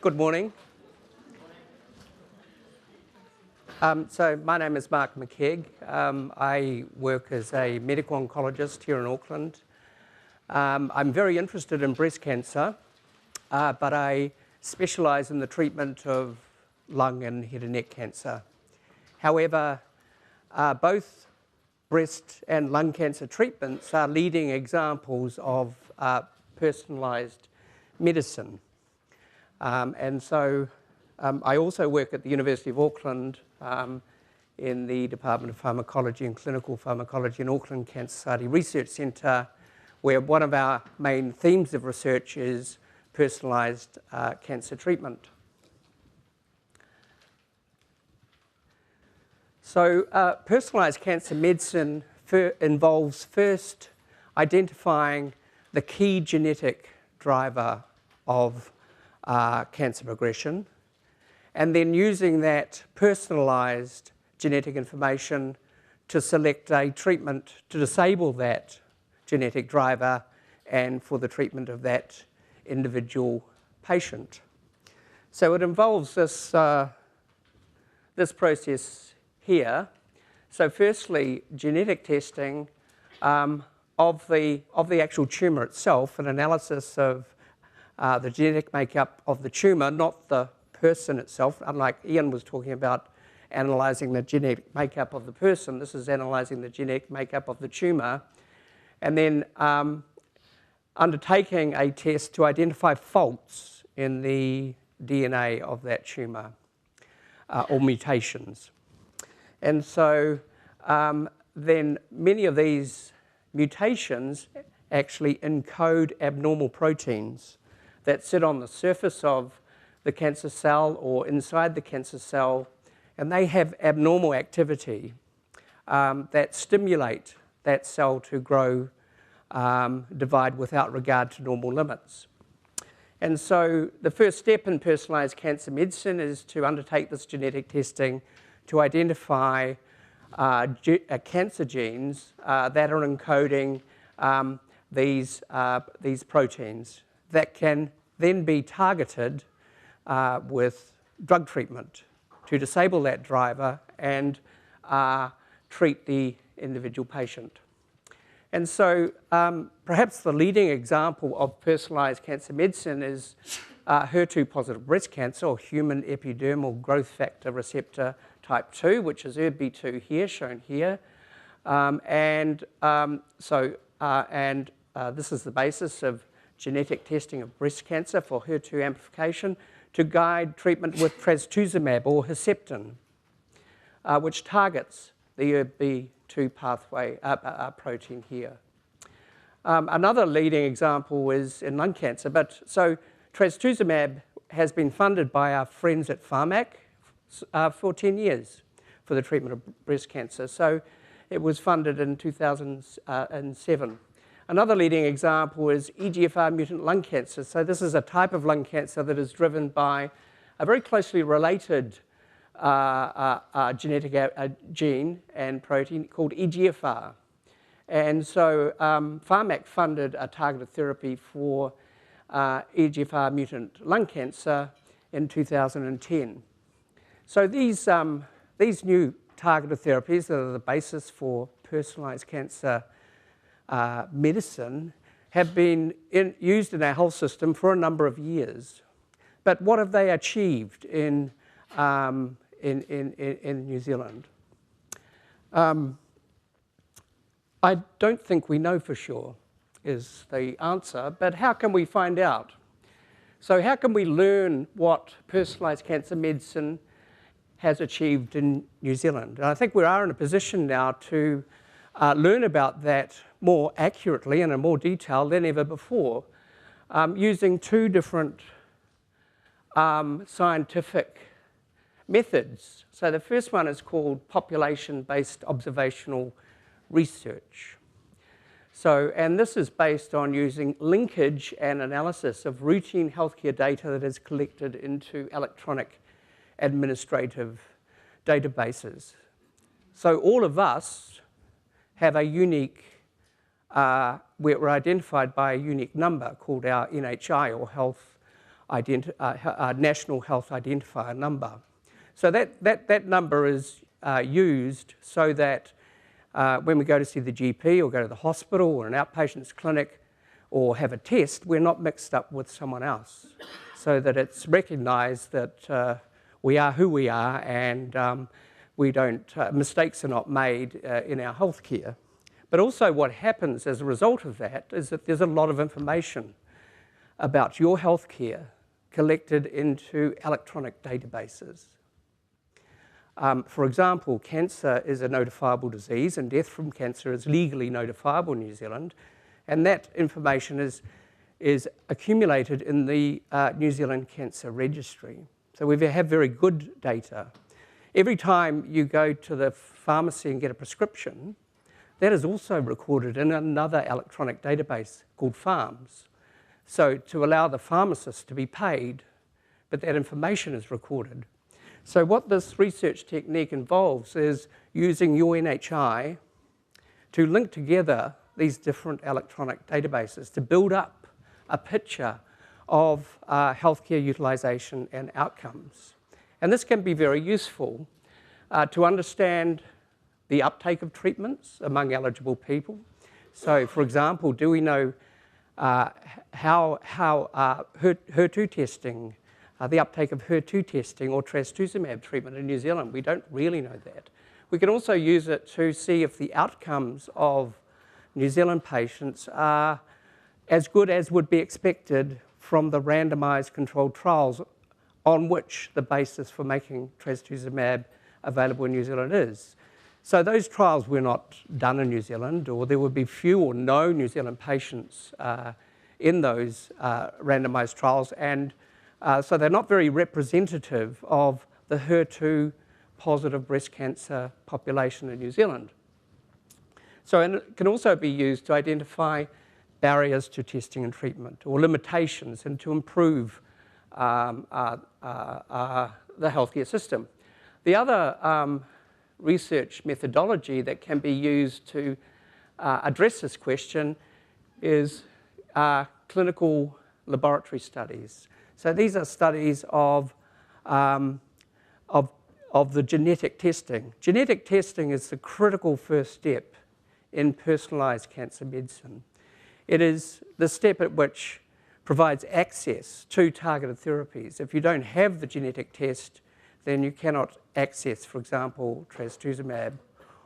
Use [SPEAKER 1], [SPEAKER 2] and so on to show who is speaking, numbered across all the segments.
[SPEAKER 1] Good morning. So my name is Mark McKeage. I work as a medical oncologist here in Auckland. I'm very interested in breast cancer, but I specialise in the treatment of lung and head and neck cancer. However, both breast and lung cancer treatments are leading examples of personalised medicine. And so I also work at the University of Auckland in the Department of Pharmacology and Clinical Pharmacology in Auckland Cancer Society Research Centre, where one of our main themes of research is personalised cancer treatment. So personalised cancer medicine involves first identifying the key genetic driver of cancer progression, and then using that personalised genetic information to select a treatment to disable that genetic driver and for the treatment of that individual patient. So it involves this, this process here. So firstly, genetic testing of the actual tumour itself, an analysis of the genetic makeup of the tumour, not the person itself. Unlike Ian was talking about analysing the genetic makeup of the person, this is analysing the genetic makeup of the tumour, and then undertaking a test to identify faults in the DNA of that tumour or mutations. And so then many of these mutations actually encode abnormal proteins that sit on the surface of the cancer cell or inside the cancer cell, and they have abnormal activity that stimulate that cell to grow, divide without regard to normal limits. And so the first step in personalised cancer medicine is to undertake this genetic testing to identify cancer genes that are encoding these proteins that can then be targeted with drug treatment to disable that driver and treat the individual patient. And so perhaps the leading example of personalised cancer medicine is HER2-positive breast cancer, or human epidermal growth factor receptor type 2, which is ERB2 here, shown here. This is the basis of genetic testing of breast cancer for HER2 amplification to guide treatment with trastuzumab or Herceptin, which targets the ERB2 pathway protein here. Another leading example is in lung cancer, so trastuzumab has been funded by our friends at Pharmac for 10 years for the treatment of breast cancer. So it was funded in 2007. Another leading example is EGFR mutant lung cancer. So this is a type of lung cancer that is driven by a very closely related genetic gene and protein called EGFR. And so Pharmac funded a targeted therapy for EGFR mutant lung cancer in 2010. So these new targeted therapies that are the basis for personalised cancer medicine have been used in our health system for a number of years. But what have they achieved in New Zealand? I don't think we know for sure is the answer, but how can we find out? So how can we learn what personalised cancer medicine has achieved in New Zealand? And I think we are in a position now to learn about that more accurately and in more detail than ever before, using two different scientific methods. So the first one is called population-based observational research. So, and this is based on using linkage and analysis of routine healthcare data that is collected into electronic administrative databases. So all of us have a unique, we're identified by a unique number called our NHI, or Health National Health Identifier number. So that number is used so that when we go to see the GP or go to the hospital or an outpatient's clinic or have a test, we're not mixed up with someone else, so that it's recognised that we are who we are, and we don't, mistakes are not made in our healthcare. But also what happens as a result of that is that there's a lot of information about your healthcare collected into electronic databases. For example, cancer is a notifiable disease, and death from cancer is legally notifiable in New Zealand, and that information is accumulated in the New Zealand Cancer Registry. So we have very good data. Every time you go to the pharmacy and get a prescription, that is also recorded in another electronic database called PharmS. So to allow the pharmacist to be paid, but that information is recorded. So what this research technique involves is using your NHI to link together these different electronic databases to build up a picture of healthcare utilisation and outcomes. And this can be very useful to understand the uptake of treatments among eligible people. So, for example, do we know how HER2 testing, the uptake of HER2 testing or trastuzumab treatment in New Zealand? We don't really know that. We can also use it to see if the outcomes of New Zealand patients are as good as would be expected from the randomised controlled trials on which the basis for making trastuzumab available in New Zealand is. So those trials were not done in New Zealand, or there would be few or no New Zealand patients in those randomised trials, and so they're not very representative of the HER2 positive breast cancer population in New Zealand. So, and it can also be used to identify barriers to testing and treatment, or limitations, and to improve the healthcare system. The other research methodology that can be used to address this question is clinical laboratory studies. So these are studies of the genetic testing. Genetic testing is the critical first step in personalised cancer medicine. It is the step at which provides access to targeted therapies. If you don't have the genetic test, then you cannot access, for example, trastuzumab.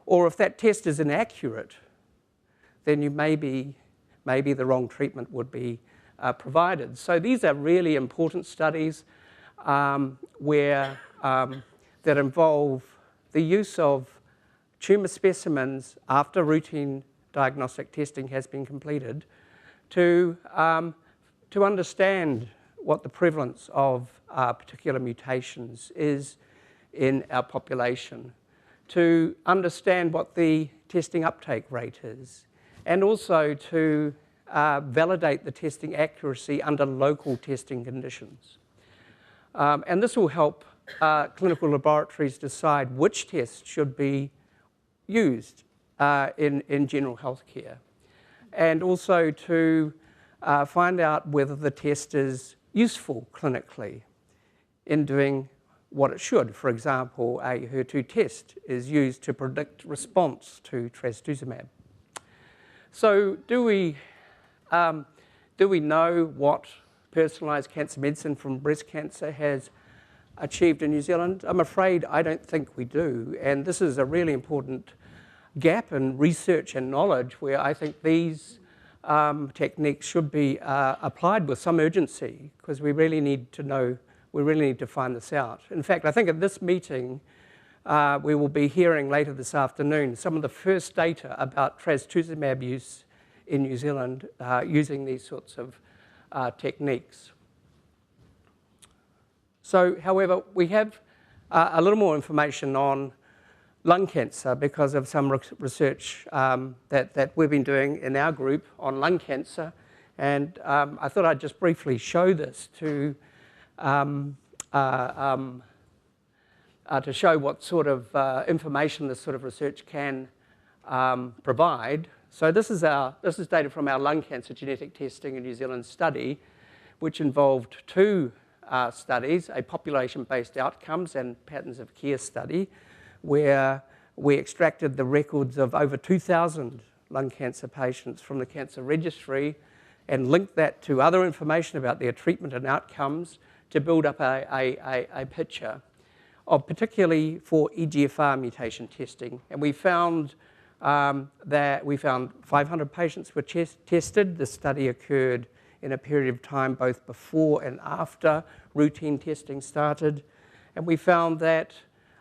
[SPEAKER 1] Or if that test is inaccurate, then you maybe the wrong treatment would be provided. So these are really important studies that involve the use of tumour specimens after routine diagnostic testing has been completed to understand what the prevalence of particular mutations is in our population, to understand what the testing uptake rate is, and also to validate the testing accuracy under local testing conditions. And this will help clinical laboratories decide which tests should be used in general healthcare, and also to find out whether the test is useful clinically in doing what it should. For example, a HER2 test is used to predict response to trastuzumab. So do we know what personalised cancer medicine from breast cancer has achieved in New Zealand? I'm afraid I don't think we do, and this is a really important gap in research and knowledge where I think these techniques should be applied with some urgency, because we really need to know, we really need to find this out. In fact, I think at this meeting we will be hearing later this afternoon some of the first data about trastuzumab use in New Zealand using these sorts of techniques. So, however, we have a little more information on lung cancer because of some research that we've been doing in our group on lung cancer, and I thought I'd just briefly show this to show what sort of information this sort of research can provide. So this is data from our lung cancer genetic testing in New Zealand study, which involved two studies, a population-based outcomes and patterns of care study, where we extracted the records of over 2,000 lung cancer patients from the cancer registry and linked that to other information about their treatment and outcomes to build up a picture of particularly for EGFR mutation testing. And we found that 500 patients were tested. The study occurred in a period of time both before and after routine testing started. And we found that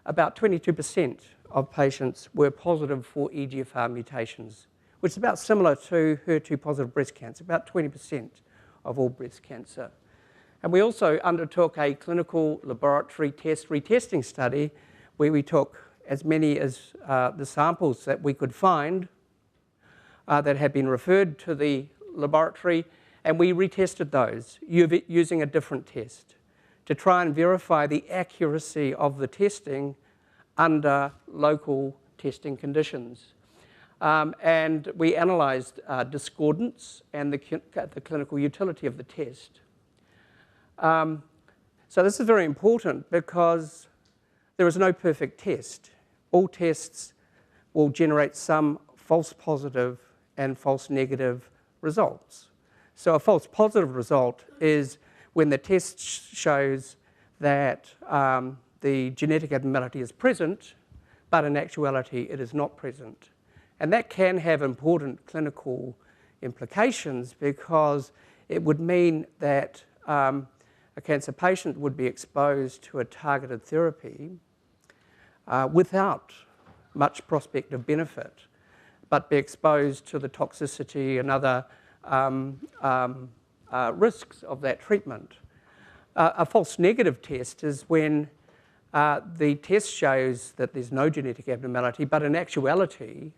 [SPEAKER 1] about 22% of patients were positive for EGFR mutations, which is about similar to HER2-positive breast cancer, about 20% of all breast cancer. And we also undertook a clinical laboratory test retesting study where we took as many as the samples that we could find that had been referred to the laboratory, and we retested those using a different test to try and verify the accuracy of the testing under local testing conditions. And we analysed discordance and the clinical utility of the test. So this is very important because there is no perfect test. All tests will generate some false positive and false negative results. So a false positive result is when the test shows that the genetic abnormality is present, but in actuality it is not present. And that can have important clinical implications because it would mean that a cancer patient would be exposed to a targeted therapy without much prospect of benefit, but be exposed to the toxicity and other risks of that treatment. A false negative test is when the test shows that there's no genetic abnormality, but in actuality,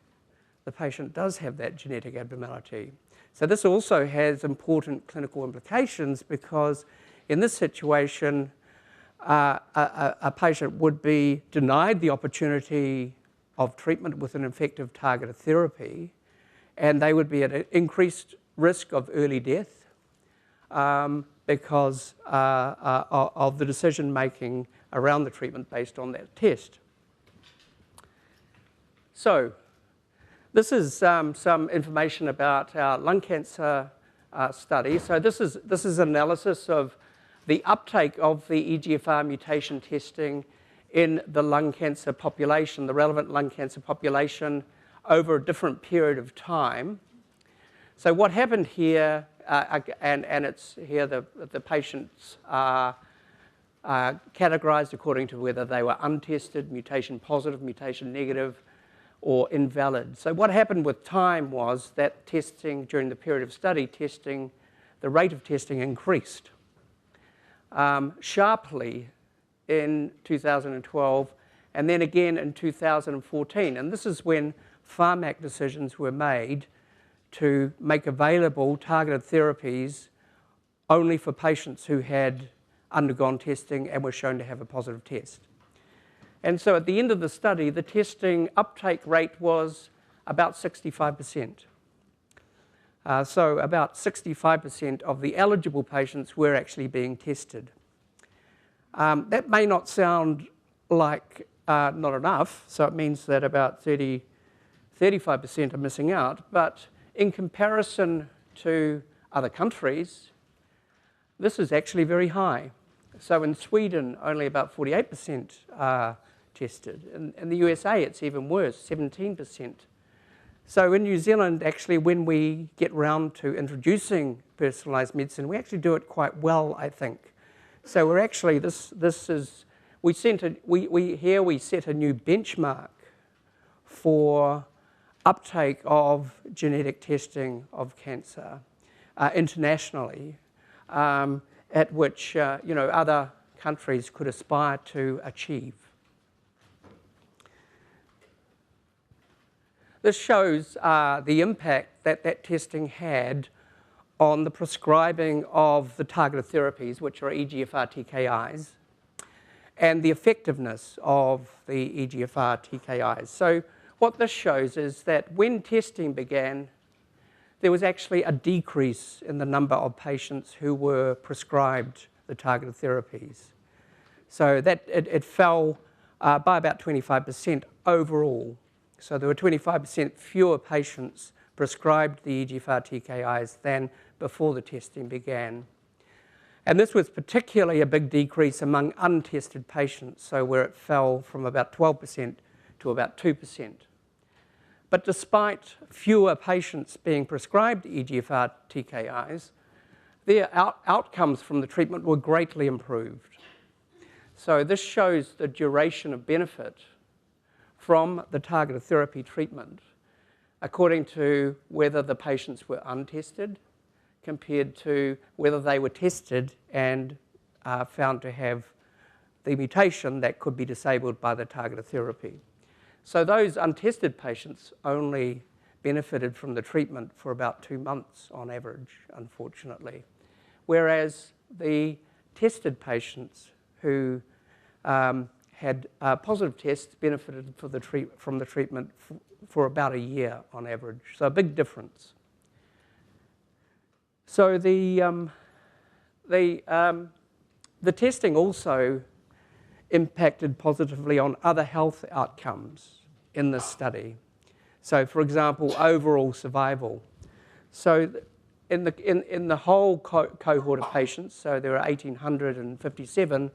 [SPEAKER 1] the patient does have that genetic abnormality. So this also has important clinical implications because in this situation, a patient would be denied the opportunity of treatment with an effective targeted therapy, and they would be at an increased risk of early death because of the decision making around the treatment based on that test. So this is some information about our lung cancer study. So this is analysis of the uptake of the EGFR mutation testing in the lung cancer population, the relevant lung cancer population, over a different period of time. So what happened here, and it's here the patients are categorized according to whether they were untested, mutation positive, mutation negative, or invalid. So what happened with time was that testing during the period of study, the rate of testing increased sharply in 2012 and then again in 2014. And this is when Pharmac decisions were made to make available targeted therapies only for patients who had undergone testing and were shown to have a positive test. And so at the end of the study, the testing uptake rate was about 65%. So about 65% of the eligible patients were actually being tested. That may not sound like not enough, so it means that about 35% are missing out, but in comparison to other countries, this is actually very high. So in Sweden, only about 48% are tested. In the USA, it's even worse, 17%. So in New Zealand, actually, when we get round to introducing personalised medicine, we actually do it quite well, I think. So we're actually, we set a new benchmark for uptake of genetic testing of cancer internationally, at which other countries could aspire to achieve. This shows the impact that testing had on the prescribing of the targeted therapies, which are EGFR-TKIs, and the effectiveness of the EGFR-TKIs. So what this shows is that when testing began, there was actually a decrease in the number of patients who were prescribed the targeted therapies. So that it fell by about 25% overall. So there were 25% fewer patients prescribed the EGFR-TKIs than before the testing began. And this was particularly a big decrease among untested patients, so where it fell from about 12% to about 2%. But despite fewer patients being prescribed EGFR-TKIs, their outcomes from the treatment were greatly improved. So this shows the duration of benefit from the targeted therapy treatment according to whether the patients were untested compared to whether they were tested and found to have the mutation that could be disabled by the targeted therapy. So those untested patients only benefited from the treatment for about 2 months on average, unfortunately, whereas the tested patients who had positive tests benefited from the treatment for about a year on average, so a big difference. So the testing also impacted positively on other health outcomes in this study. So, for example, overall survival. So in the whole cohort of patients, so there are 1,857,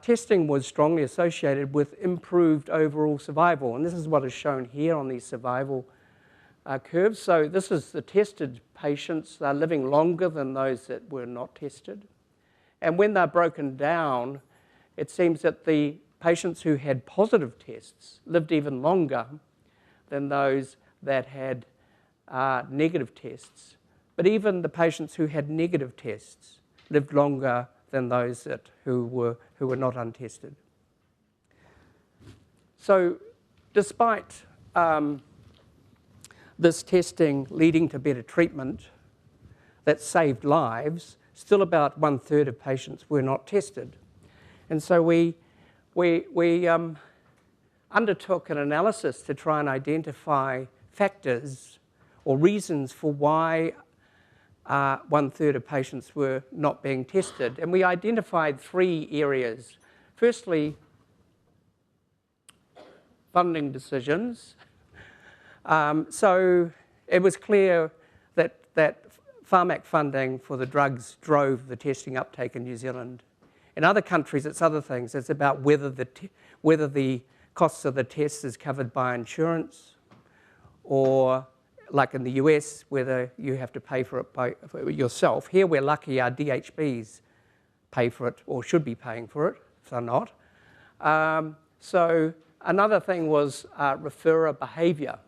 [SPEAKER 1] testing was strongly associated with improved overall survival. And this is what is shown here on these survival curves. So this is the tested patients. They're living longer than those that were not tested. And when they're broken down, it seems that the patients who had positive tests lived even longer than those that had negative tests. But even the patients who had negative tests lived longer than those who were not untested. So despite this testing leading to better treatment that saved lives, still about 1/3 of patients were not tested. And so we undertook an analysis to try and identify factors or reasons for why 1/3 of patients were not being tested. And we identified 3 areas. Firstly, funding decisions. So it was clear that pharmac funding for the drugs drove the testing uptake in New Zealand. In other countries, it's other things. It's about whether the costs of the test is covered by insurance, or like in the US, whether you have to pay for it for yourself. Here we're lucky our DHBs pay for it, or should be paying for it, if they're not. So another thing was referrer behaviour.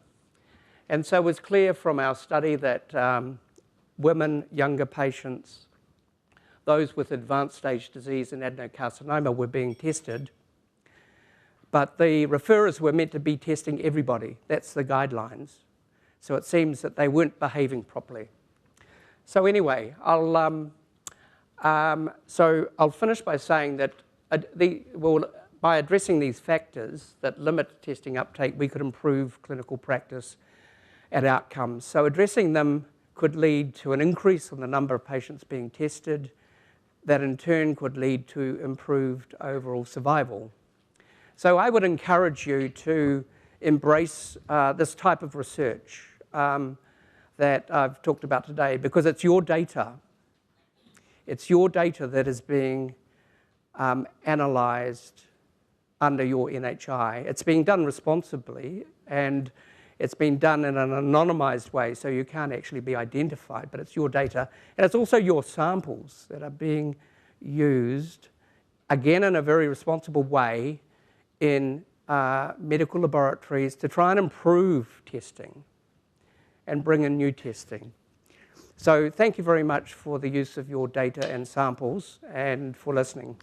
[SPEAKER 1] And so it was clear from our study that women, younger patients, those with advanced stage disease and adenocarcinoma were being tested. But the referrers were meant to be testing everybody. That's the guidelines. So it seems that they weren't behaving properly. So anyway, I'll finish by saying that by addressing these factors that limit testing uptake, we could improve clinical practice and outcomes. So addressing them could lead to an increase in the number of patients being tested, that in turn could lead to improved overall survival. So I would encourage you to embrace this type of research that I've talked about today, because it's your data. It's your data that is being analysed under your NHI. It's being done responsibly, and it's been done in an anonymised way, so you can't actually be identified, but it's your data. And it's also your samples that are being used, again in a very responsible way, in medical laboratories to try and improve testing and bring in new testing. So thank you very much for the use of your data and samples, and for listening.